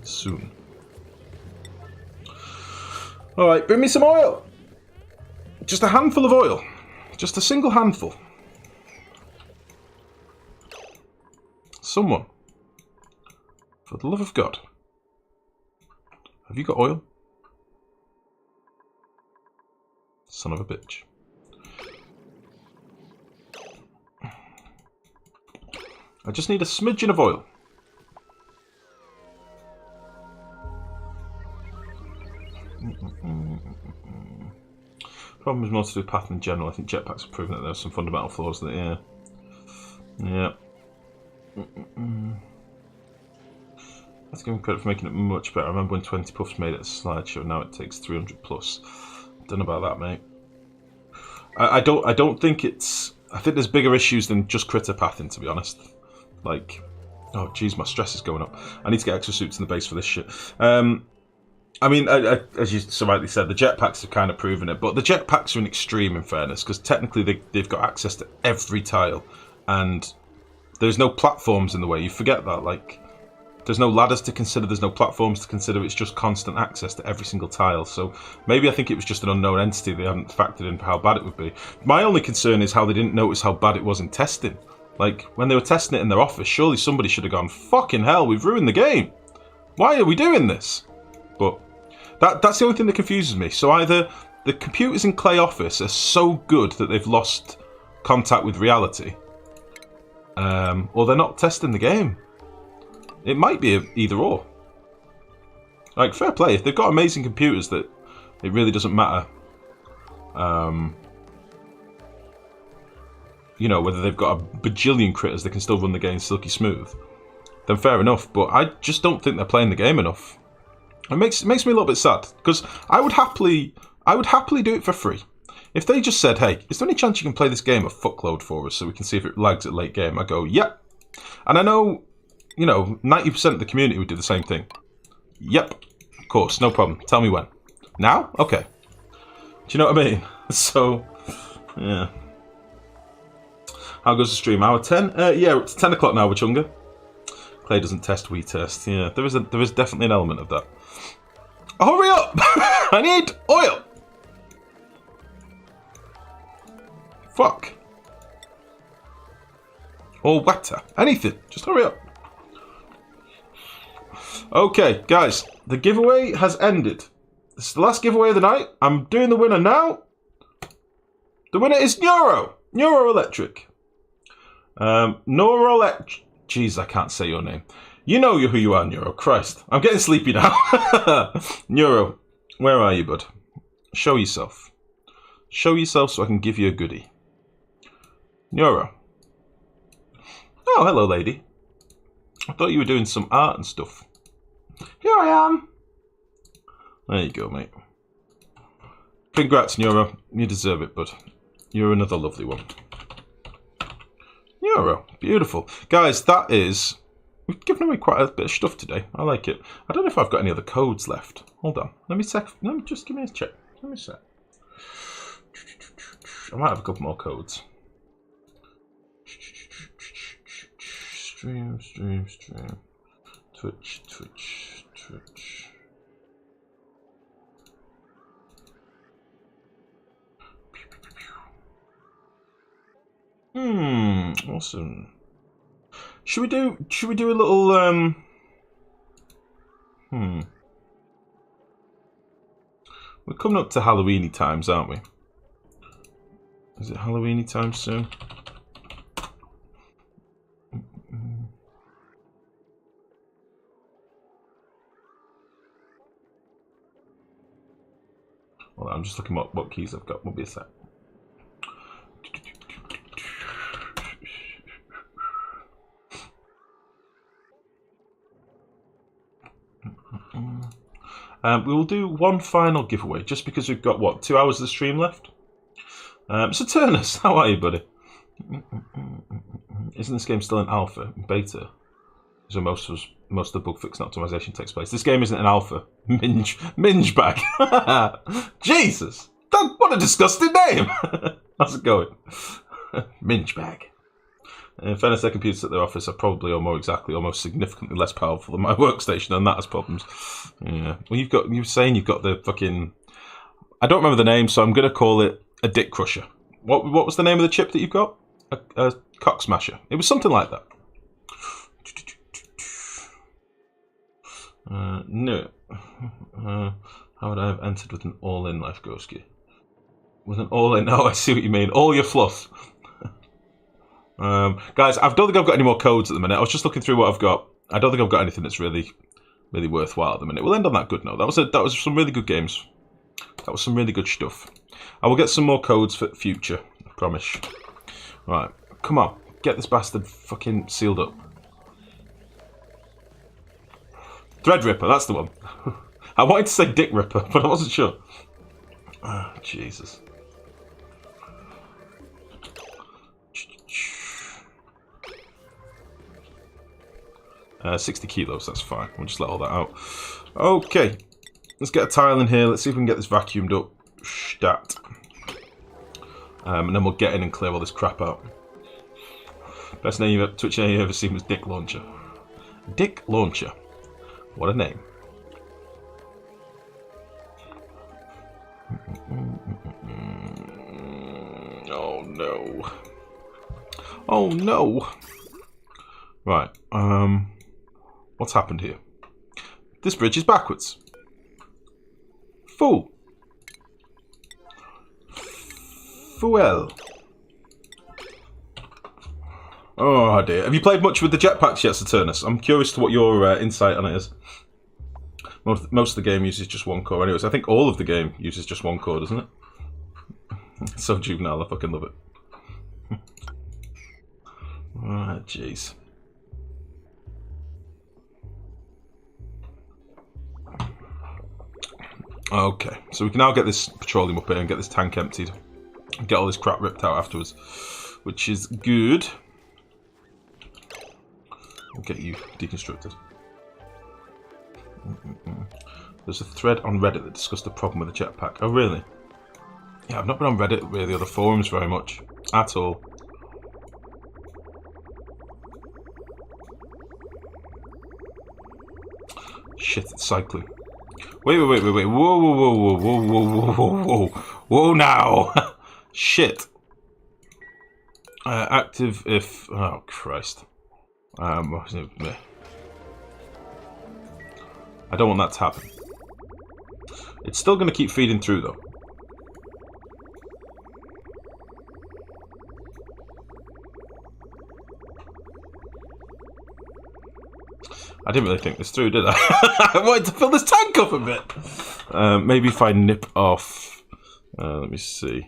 soon. Alright, bring me some oil! Just a handful of oil. Just a single handful. Someone, for the love of God, have you got oil? Son of a bitch. I just need a smidgen of oil. Problem is more to do with path in general. I think jetpacks have proven that there are some fundamental flaws that, yeah. Let's give him credit for making it much better. I remember when 20 Puffs made it a slideshow, now it takes 300 plus. Don't know about that, mate. I don't think it's... I think there's bigger issues than just critter pathing, to be honest. Like, oh jeez, my stress is going up. I need to get extra suits in the base for this shit. I mean, as you so rightly said, the jetpacks have kind of proven it, but the jetpacks are an extreme in fairness, because technically they've got access to every tile, and there's no platforms in the way. You forget that, like, there's no ladders to consider, there's no platforms to consider, it's just constant access to every single tile. So maybe I think it was just an unknown entity they hadn't factored in for how bad it would be. My only concern is how they didn't notice how bad it was in testing. Like, when they were testing it in their office, surely somebody should have gone, fucking hell, we've ruined the game. Why are we doing this? But that's the only thing that confuses me. So either the computers in Clay Office are so good that they've lost contact with reality, or they're not testing the game. It might be either or. Like, fair play. If they've got amazing computers that it really doesn't matter, you know, whether they've got a bajillion critters that can still run the game silky smooth, then fair enough. But I just don't think they're playing the game enough. It makes me a little bit sad, because I would happily do it for free. If they just said, hey, is there any chance you can play this game a fuckload for us so we can see if it lags at late game? I go, yep. And I know, you know, 90% of the community would do the same thing. Yep, of course, no problem. Tell me when. Now? Okay. Do you know what I mean? So, yeah. How goes the stream? Hour 10? Yeah, it's 10 o'clock now, Wachunga. Clay doesn't test, we test. Yeah, there is definitely an element of that. Hurry up! I need oil! Fuck. Or water. Anything. Just hurry up. Okay, guys. The giveaway has ended. This is the last giveaway of the night. I'm doing the winner now. The winner is Neuro. Neuro Electric. Neuro Electric. Jeez, I can't say your name. You know who you are, Neuro. Christ. I'm getting sleepy now. Neuro, where are you, bud? Show yourself. Show yourself so I can give you a goodie. Neuro. Oh, hello, lady. I thought you were doing some art and stuff. Here I am. There you go, mate. Congrats, Neuro. You deserve it, bud. You're another lovely one. Neuro. Beautiful. Guys, that is... We've given away quite a bit of stuff today. I like it. I don't know if I've got any other codes left. Hold on. Let me just give me a check. Let me check. I might have a couple more codes. Stream. Twitch. Awesome. Should we do a little We're coming up to Halloweeny times, aren't we? Is it Halloweeny time soon? Well, I'm just looking what keys I've got. Won't be a sec. We will do one final giveaway, just because we've got, what, 2 hours of the stream left? So Turnus, how are you, buddy? Isn't this game still in alpha, beta? So most of the bug fix and optimization takes place. This game isn't an alpha. Minge bag. Jesus! What a disgusting name! How's it going? Minge bag. In fairness, their computers at their office are probably, or more exactly, almost significantly less powerful than my workstation, and that has problems. Yeah. Well, you're saying you've got the fucking... I don't remember the name, so I'm going to call it a dick crusher. What was the name of the chip that you've got? A cock smasher. It was something like that. No. How would I have entered with an all-in Lifegrow ski? With an all-in... Oh, I see what you mean. All your fluff. Guys, I don't think I've got any more codes at the minute. I was just looking through what I've got. I don't think I've got anything that's really worthwhile at the minute. We'll end on that good note. That was some really good games. That was some really good stuff. I will get some more codes for the future. I promise. Right, come on. Get this bastard fucking sealed up. Threadripper, that's the one. I wanted to say Dick Ripper, but I wasn't sure. Oh, Jesus. 60 kilos, that's fine. We'll just let all that out. Okay, let's get a tile in here. Let's see if we can get this vacuumed up. Stat. And then we'll get in and clear all this crap out. Best name Twitch name you've ever seen was Dick Launcher. Dick Launcher. What a name. Oh no. Oh no. Right, what's happened here? This bridge is backwards. Fool. Fuel. Oh dear. Have you played much with the jetpacks yet, Saturnus? I'm curious to what your insight on it is. Most of the game uses just one core anyways. I think all of the game uses just one core, doesn't it? It's so juvenile, I fucking love it. Ah, jeez. Okay, so we can now get this petroleum up here and get this tank emptied. And get all this crap ripped out afterwards, which is good. We'll get you deconstructed. There's a thread on Reddit that discussed the problem with the jetpack. Oh, really? Yeah, I've not been on Reddit, really, or the forums very much. At all. Shit, it's cycling. Wait. Whoa, Whoa now! Shit. Active if... Oh, Christ. I don't want that to happen. It's still going to keep feeding through, though. I didn't really think this through, did I? I wanted to fill this tank up a bit. Maybe if I nip off... let me see.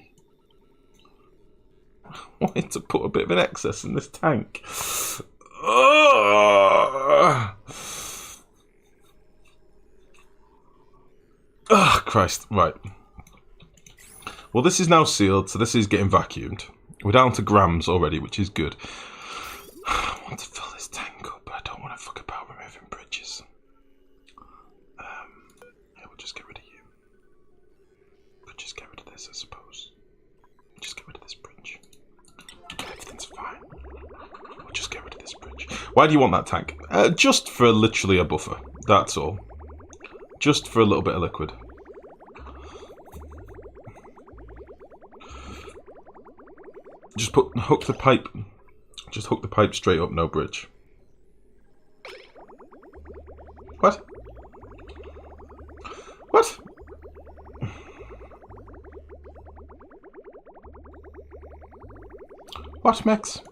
I wanted to put a bit of an excess in this tank. Oh, Christ. Right. Well, this is now sealed, so this is getting vacuumed. We're down to grams already, which is good. I want to fill this tank up, but I don't want to fuck about removing bridges. Yeah, we'll just get rid of you. We'll just get rid of this, I suppose. We'll just get rid of this bridge. Everything's fine. We'll just get rid of this bridge. Why do you want that tank? Just for literally a buffer. That's all. Just for a little bit of liquid. Just hook the pipe. Just hook the pipe straight up, no bridge. What? What? What, Max?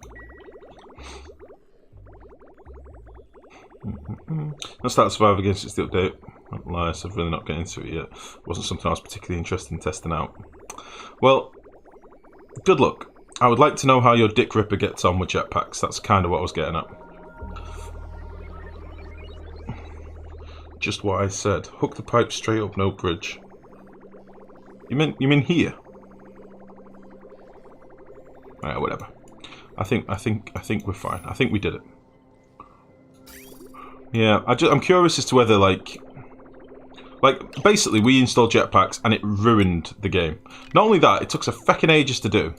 Let's start Survive Against it's the update. Not lie, so I've really not getting into it yet. Wasn't something I was particularly interested in testing out. Well, good luck. I would like to know how your Dick Ripper gets on with jetpacks. That's kind of what I was getting at. Just what I said. Hook the pipe straight up, no bridge. You mean here? Alright, whatever. I think we're fine. I think we did it. Yeah, I'm curious as to whether like basically we installed jetpacks and it ruined the game. Not only that, it took us a feckin' ages to do.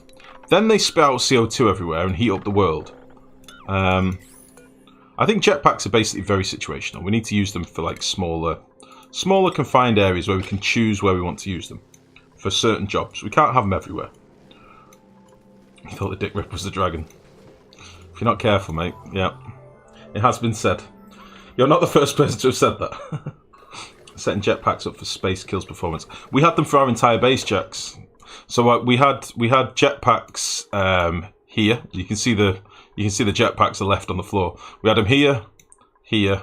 Then they spit out CO2 everywhere and heat up the world. I think jetpacks are basically very situational. We need to use them for like smaller confined areas where we can choose where we want to use them for certain jobs. We can't have them everywhere. You thought the dick rip was the dragon. If you're not careful, mate. Yeah, it has been said. You're not the first person to have said that. Setting jetpacks up for space kills performance. We had them for our entire base, Jacks. So we had jetpacks here. You can see the jetpacks are left on the floor. We had them here, here,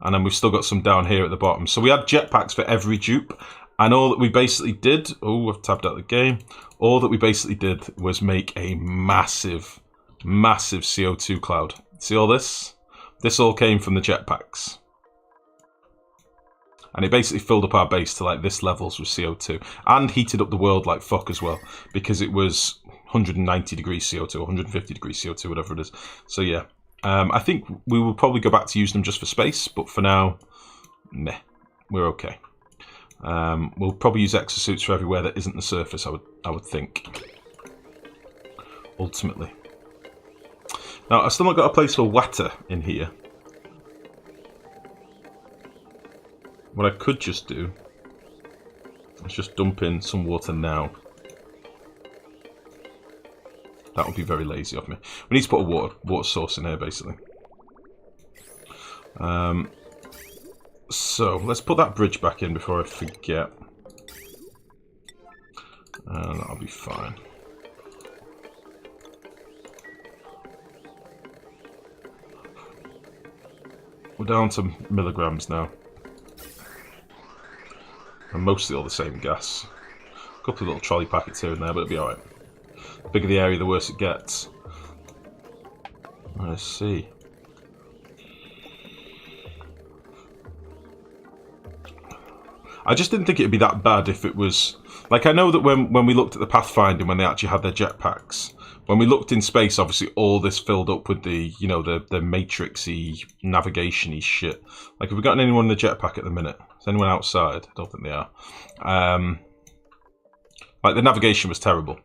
and then we've still got some down here at the bottom. So we had jetpacks for every dupe, and all that we basically did. Oh, I've tabbed out the game. All that we basically did was make a massive, massive CO2 cloud. See all this? This all came from the jetpacks. And it basically filled up our base to like this levels with CO2. And heated up the world like fuck as well. Because it was 190 degrees CO2, 150 degrees CO2, whatever it is. So yeah. I think we will probably go back to use them just for space. But for now, meh. We're okay. We'll probably use exosuits for everywhere that isn't the surface, I would think. Ultimately. Now, I've still not got a place for water in here. What I could just do is just dump in some water now. That would be very lazy of me. We need to put a water source in here, basically. So, let's put that bridge back in before I forget. That'll be fine. We're down to milligrams now. And mostly all the same gas. A couple of little trolley packets here and there, but it'll be alright. The bigger the area, the worse it gets. Let's see. I just didn't think it'd be that bad if it was... Like, I know that when we looked at the Pathfinder, when they actually had their jetpacks, when we looked in space, obviously all this filled up with the, you know, the matrix-y, navigation-y shit. Like, have we got anyone in the jetpack at the minute? Is anyone outside? I don't think they are. Like, the navigation was terrible.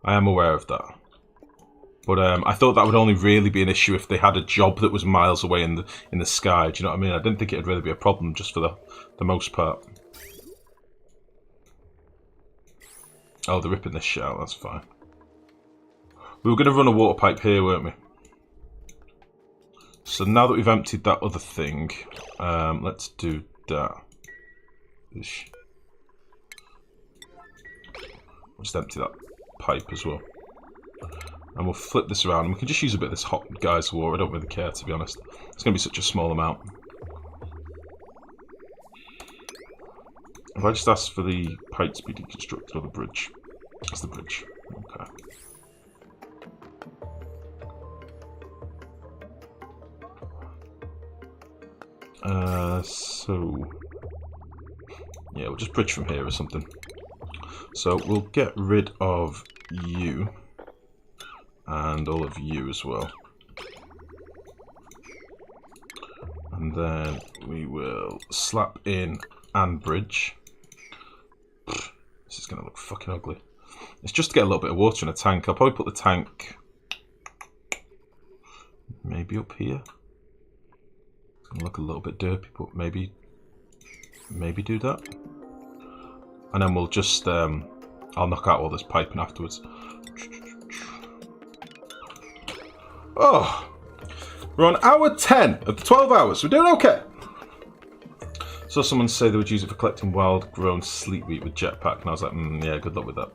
I am aware of that. But I thought that would only really be an issue if they had a job that was miles away in the sky. Do you know what I mean? I didn't think it'd really be a problem just for the most part. Oh, they're ripping this shit out. That's fine. We were going to run a water pipe here, weren't we? So now that we've emptied that other thing, let's do that. Ish. We'll just empty that pipe as well. And we'll flip this around. And we can just use a bit of this hot geyser water. I don't really care, to be honest. It's going to be such a small amount. Have I just asked for the pipe to be deconstructed or the bridge? That's the bridge. Okay. So... yeah, we'll just bridge from here or something. So we'll get rid of you. And all of you as well. And then we will slap in and bridge. This is going to look fucking ugly. It's just to get a little bit of water in a tank. I'll probably put the tank maybe up here. It's going to look a little bit dirty, but maybe do that. And then we'll just, I'll knock out all this piping afterwards. Oh, we're on hour 10 of the 12 hours. We're doing okay. Saw someone say they would use it for collecting wild-grown sleet wheat with jetpack, and I was like, yeah, good luck with that.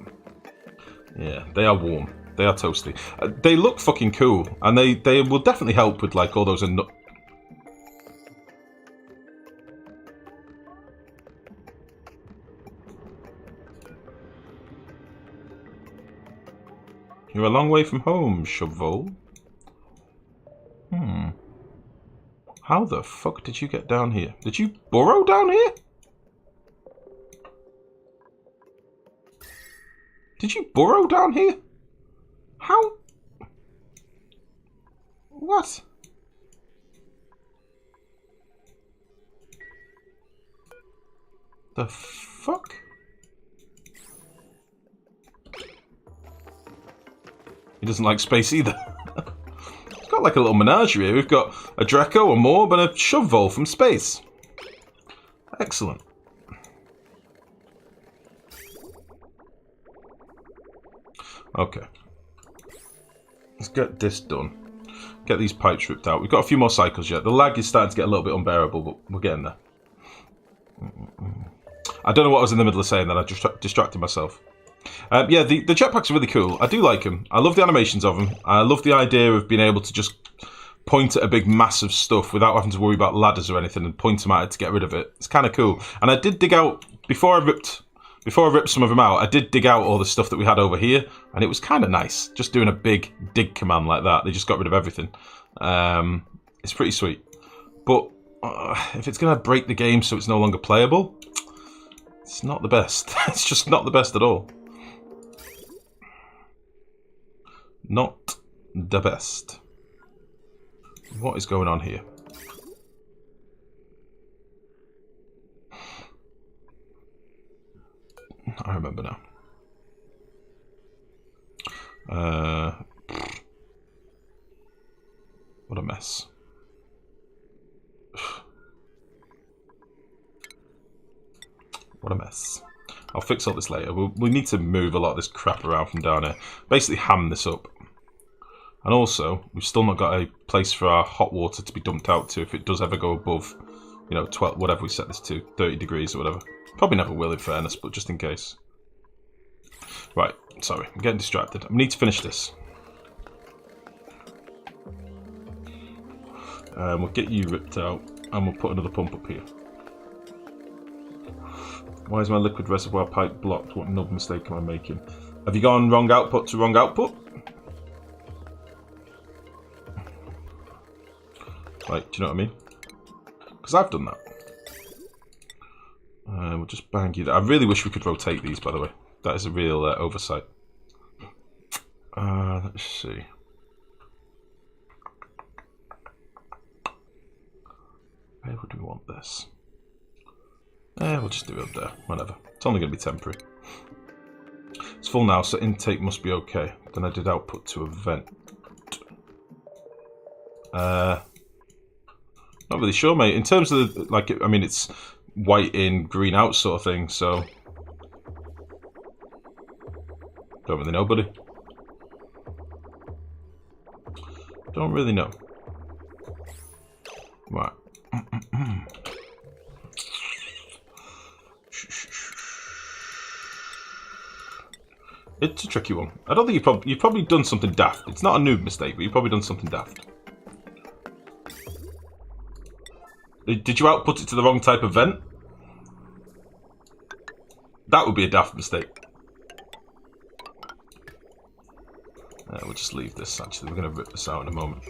Yeah, they are warm. They are toasty. They look fucking cool, and they will definitely help with like all those. You're a long way from home, Shovel. How the fuck did you get down here? Did you burrow down here? Did you burrow down here? How? What? The fuck? He doesn't like space either. He's got got like a little menagerie here. We've got a Draco, a Morb, and a Shovel from space. Excellent. Okay. Let's get this done. Get these pipes ripped out. We've got a few more cycles yet. The lag is starting to get a little bit unbearable, but we're getting there. I don't know what I was in the middle of saying, then I just distracted myself. Yeah, the jetpacks are really cool. I do like them. I love the animations of them. I love the idea of being able to just point at a big mass of stuff without having to worry about ladders or anything and point them at it to get rid of it. It's kind of cool. And I did dig out, before I ripped some of them out, I did dig out all the stuff that we had over here, and it was kind of nice. Just doing a big dig command like that. They just got rid of everything. It's pretty sweet. But if it's going to break the game so it's no longer playable, it's not the best. It's just not the best at all. Not the best. What is going on here? I remember now. What a mess. What a mess. I'll fix all this later. We need to move a lot of this crap around from down here. Basically ham this up. And also, we've still not got a place for our hot water to be dumped out to if it does ever go above, you know, 12, whatever we set this to, 30 degrees or whatever. Probably never will in fairness, but just in case. Right, sorry, I'm getting distracted. I need to finish this. We'll get you ripped out and we'll put another pump up here. Why is my liquid reservoir pipe blocked? What nub mistake am I making? Have you gone wrong output to wrong output? Right, do you know what I mean? Because I've done that. We'll just bang you there. I really wish we could rotate these, by the way. That is a real oversight. Let's see. Where would we want this? We'll just do it up there. Whatever. It's only going to be temporary. It's full now, so intake must be okay. Then I did output to a vent. Not really sure, mate. In terms of, the, like, I mean, it's white in, green out sort of thing, so... Don't really know, buddy. Don't really know. Right. It's a tricky one. I don't think you've probably done something daft. It's not a noob mistake, but you've probably done something daft. Did you output it to the wrong type of vent? That would be a daft mistake. We'll just leave this, actually. We're going to rip this out in a moment.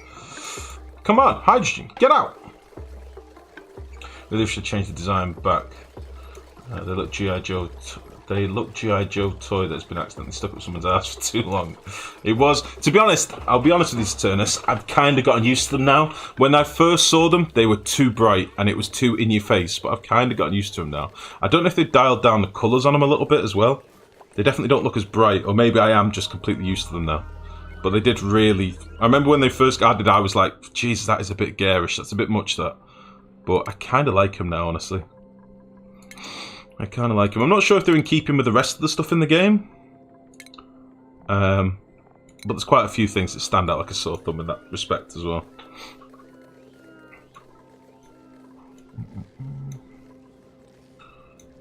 Come on, hydrogen, get out! Really should change the design back. They look G.I. Joe. They look G.I. Joe toy that's been accidentally stuck up someone's ass for too long. It was, to be honest, I'll be honest with you, Saturnus, I've kind of gotten used to them now. When I first saw them, they were too bright and it was too in your face, but I've kind of gotten used to them now. I don't know if they've dialed down the colours on them a little bit as well. They definitely don't look as bright, or maybe I am just completely used to them now. But they did really... I remember when they first got added, I was like, Jesus, that is a bit garish, that's a bit much, that. But I kind of like them now, honestly. I kind of like them. I'm not sure if they're in keeping with the rest of the stuff in the game. But there's quite a few things that stand out like a sore thumb in that respect as well.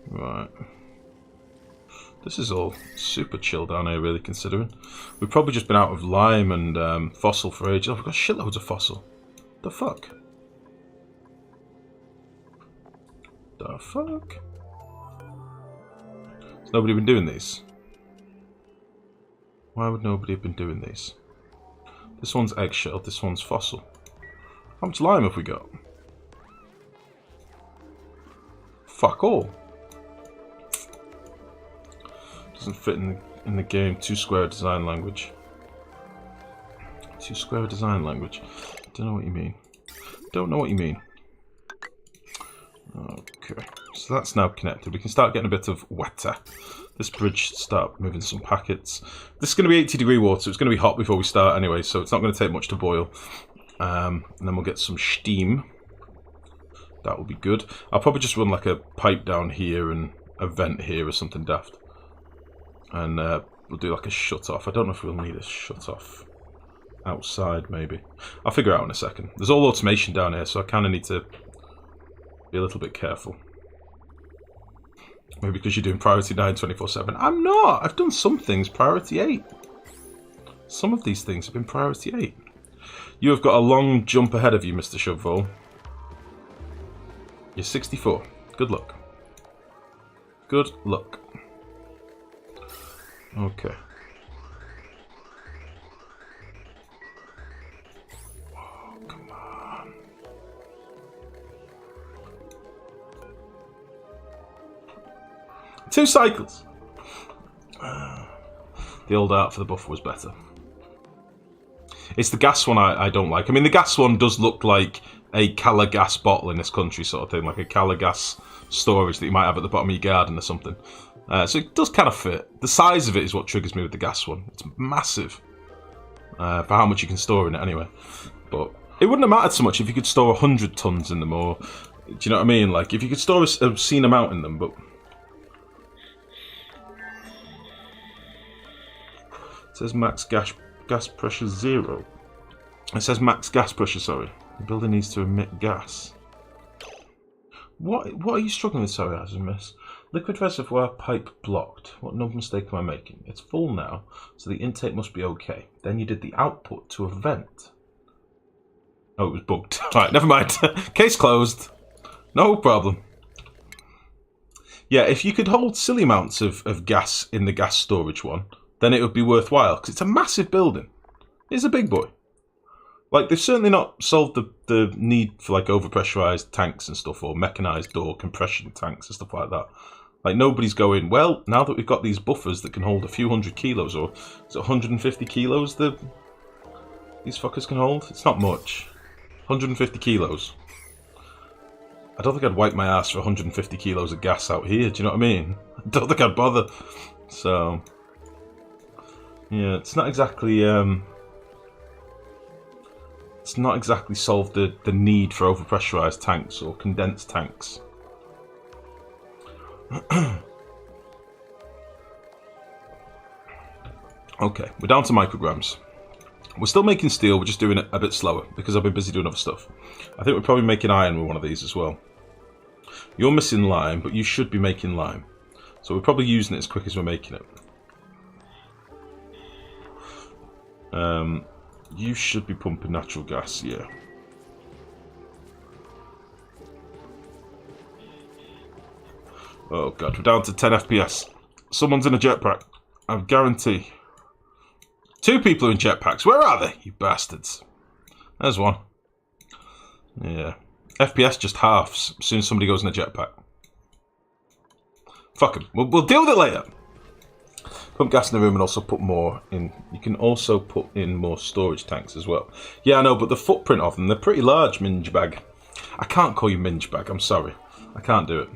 Right. This is all super chill down here, really, considering. We've probably just been out of lime and fossil for ages. Oh, we've got shitloads of fossil. The fuck? The fuck? Has nobody been doing these? Why would nobody have been doing these? This one's eggshell, this one's fossil. How much lime have we got? Fuck all. Doesn't fit in the game. 2-square design language. 2-square design language. Don't know what you mean. Don't know what you mean. Okay, so that's now connected. We can start getting a bit of water. This bridge should start moving some packets. This is going to be 80-degree water, so it's going to be hot before we start anyway, so it's not going to take much to boil. And then we'll get some steam. That will be good. I'll probably just run like a pipe down here and a vent here or something daft. And we'll do like a shut-off. I don't know if we'll need a shut-off outside, maybe. I'll figure it out in a second. There's all automation down here, so I kind of need to be a little bit careful. Maybe because you're doing priority 9 24/7. I'm not! I've done some things priority 8. Some of these things have been priority 8. You have got a long jump ahead of you, Mr. Shovel. You're 64. Good luck. Good luck. Okay. Oh, come on. Two cycles. The old art for the buffer was better. It's the gas one I don't like. I mean, the gas one does look like a Cala gas bottle in this country sort of thing, like a Cala gas storage that you might have at the bottom of your garden or something. So it does kind of fit. The size of it is what triggers me with the gas one. It's massive for how much you can store in it anyway. But it wouldn't have mattered so much if you could store 100 tons in them, or do you know what I mean? Like if you could store a obscene amount in them, but it says max gas pressure 0. It says max gas pressure, sorry. The building needs to emit gas. What are you struggling with, sorry, as a miss? Liquid reservoir pipe blocked. What number mistake am I making? It's full now, so the intake must be okay. Then you did the output to a vent. Oh, it was bugged. Alright, never mind. Case closed. No problem. Yeah, if you could hold silly amounts of gas in the gas storage one, then it would be worthwhile, because it's a massive building. It's a big boy. Like, they've certainly not solved the need for, like, overpressurized tanks and stuff, or mechanized door compression tanks and stuff like that. Like, nobody's going, well, now that we've got these buffers that can hold a few hundred kilos, or is it 150 kilos that these fuckers can hold? It's not much. 150 kilos. I don't think I'd wipe my ass for 150 kilos of gas out here, do you know what I mean? I don't think I'd bother. So, yeah, it's not exactly solved the need for overpressurized tanks or condensed tanks. Okay, we're down to micrograms. We're still making steel, we're just doing it a bit slower because I've been busy doing other stuff. I think we're probably making iron with one of these as well. You're missing lime, but you should be making lime. So we're probably using it as quick as we're making it. You should be pumping natural gas, yeah. Oh god, we're down to 10 FPS. Someone's in a jetpack. I guarantee. 2 people are in jetpacks. Where are they, you bastards? There's one. Yeah. FPS just halves as soon as somebody goes in a jetpack. Fuck them. We'll deal with it later. Pump gas in the room and also put more in. You can also put in more storage tanks as well. Yeah, I know, but the footprint of them, they're pretty large, Minge Bag. I can't call you Minge Bag, I'm sorry. I can't do it.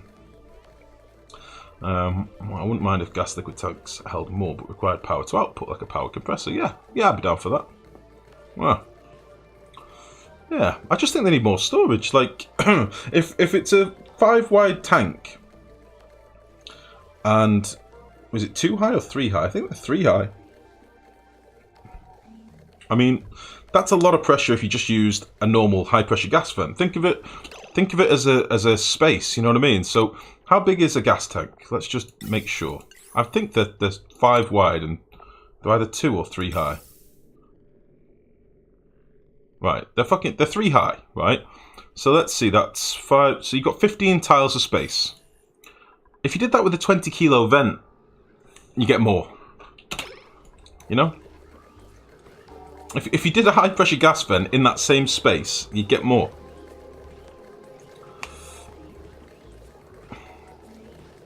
Well, I wouldn't mind if gas liquid tanks held more, but required power to output, like a power compressor. Yeah, I'd be down for that. Well, yeah, I just think they need more storage. Like, if it's a 5-wide tank, and was it 2 high or 3 high? I think they're 3 high. I mean, that's a lot of pressure if you just used a normal high pressure gas vent. Think of it as a space. You know what I mean? So, how big is a gas tank? Let's just make sure. I think that there's 5 wide and they're either 2 or 3 high. Right, they're 3 high, right? So let's see, that's 5. So you've got 15 tiles of space. If you did that with a 20 kilo vent, you get more. You know? If you did a high pressure gas vent in that same space, you'd get more.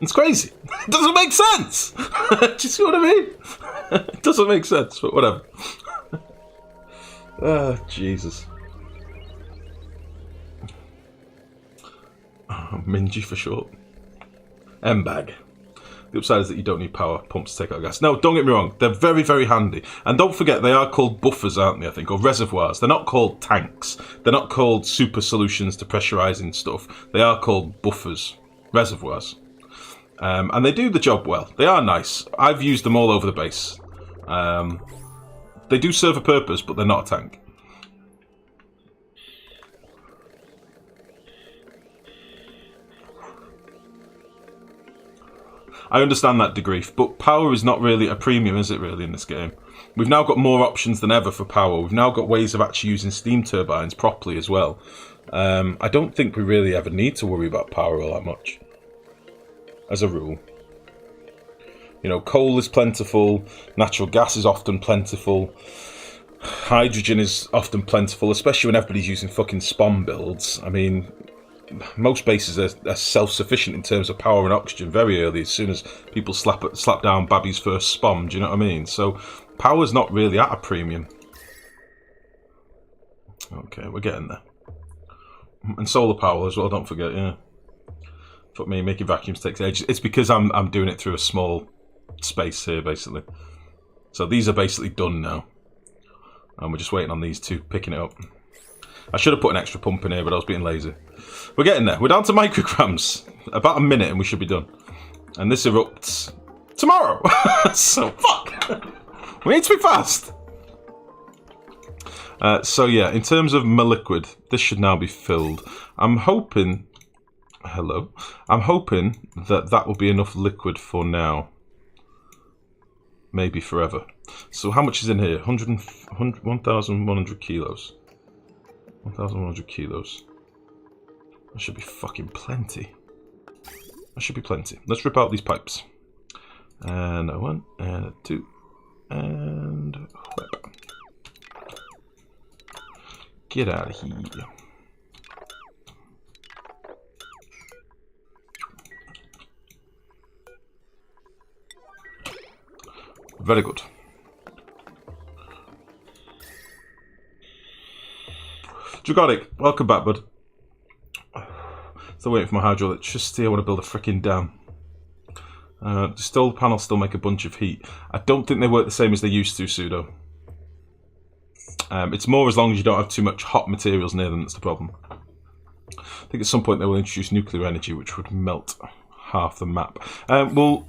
It's crazy. It doesn't make sense. Do you see what I mean? It doesn't make sense, but whatever. Oh, Jesus. Oh, Mingy for short. M-Bag. The upside is that you don't need power pumps to take out gas. No, don't get me wrong. They're very, very handy. And don't forget, they are called buffers, aren't they, I think, or reservoirs. They're not called tanks. They're not called super solutions to pressurizing stuff. They are called buffers, reservoirs. And they do the job well. They are nice. I've used them all over the base. They do serve a purpose, but they're not a tank. I understand that, Degrief, but power is not really a premium, is it really, in this game? We've now got more options than ever for power. We've now got ways of actually using steam turbines properly as well. I don't think we really ever need to worry about power all that much, as a rule. You know, coal is plentiful, natural gas is often plentiful, hydrogen is often plentiful, especially when everybody's using fucking spawn builds. I mean, most bases are self-sufficient in terms of power and oxygen very early, as soon as people slap down Babby's first spawn, do you know what I mean? So power's not really at a premium. Okay, we're getting there. And solar power as well, don't forget, yeah. Fuck me, making vacuums takes ages. It's because I'm doing it through a small space here, basically. So these are basically done now. And we're just waiting on these two picking it up. I should have put an extra pump in here, but I was being lazy. We're getting there. We're down to micrograms. About a minute and we should be done. And this erupts tomorrow. So, fuck. We need to be fast. So, yeah, in terms of my liquid, this should now be filled. I'm hoping... Hello. I'm hoping that that will be enough liquid for now. Maybe forever. So, how much is in here? 1,100 kilos. 1,100 kilos. That should be fucking plenty. That should be plenty. Let's rip out these pipes. And a 1, and a 2, and whip. Get out of here. Very good. Dragonic, welcome back, bud. Still waiting for my hydroelectricity. I want to build a freaking dam. Solar panels still make a bunch of heat. I don't think they work the same as they used to, Pseudo. It's more as long as you don't have too much hot materials near them, that's the problem. I think at some point they will introduce nuclear energy, which would melt half the map. Well,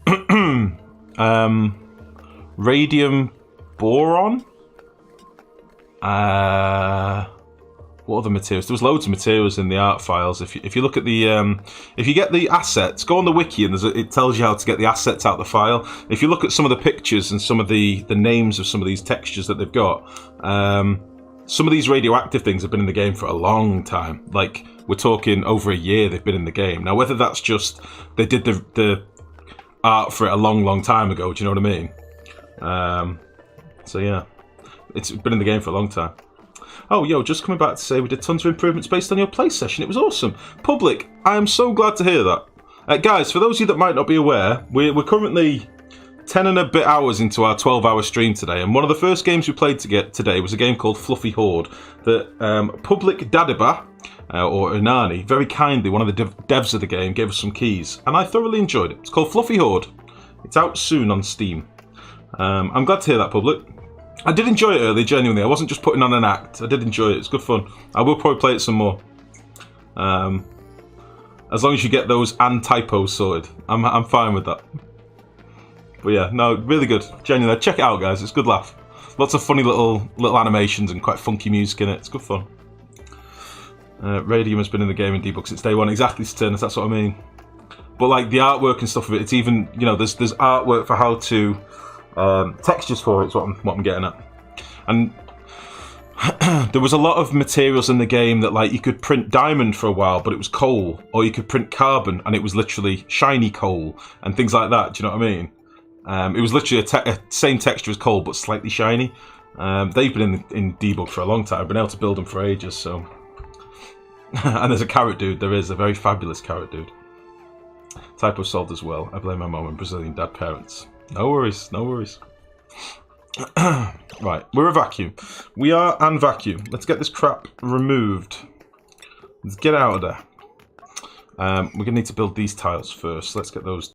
radium boron? What other materials? There was loads of materials in the art files. If you look at the if you get the assets, go on the wiki and it tells you how to get the assets out of the file. If you look at some of the pictures and some of the names of some of these textures that they've got, some of these radioactive things have been in the game for a long time. Like, we're talking over a year they've been in the game. Now, whether that's just they did the art for it a long time ago, do you know what I mean? So yeah, it's been in the game for a long time. Oh, yo, just coming back to say we did tons of improvements based on your play session. It was awesome. Public, I am so glad to hear that. Guys, for those of you that might not be aware, we're currently 10 and a bit hours into our 12-hour stream today, and one of the first games we played today was a game called Fluffy Horde that Public Dadiba, or Unani, very kindly, one of the devs of the game, gave us some keys, and I thoroughly enjoyed it. It's called Fluffy Horde. It's out soon on Steam. I'm glad to hear that, Public. I did enjoy it earlier, genuinely. I wasn't just putting on an act. I did enjoy it. It's good fun. I will probably play it some more. As long as you get those and typos sorted. I'm fine with that. But yeah, no, really good. Genuinely, check it out, guys. It's a good laugh. Lots of funny little animations and quite funky music in it. It's good fun. Radium has been in the game in debug since day one. Exactly, Saturnus, that's what I mean. But like the artwork and stuff of it, it's even, you know, there's artwork for how to... textures for it is what I'm getting at. And there was a lot of materials in the game that, like, you could print diamond for a while, but it was coal, or you could print carbon and it was literally shiny coal and things like that. Do you know what I mean? It was literally a same texture as coal but slightly shiny. They've been in debug for a long time. I've been able to build them for ages. So, and there's a carrot dude. There is a very fabulous carrot dude. Typo solved as well. I blame my mom and Brazilian dad parents. No worries, no worries. Right, we're a vacuum. We are an vacuum. Let's get this crap removed. Let's get out of there. We're going to need to build these tiles first. Let's get those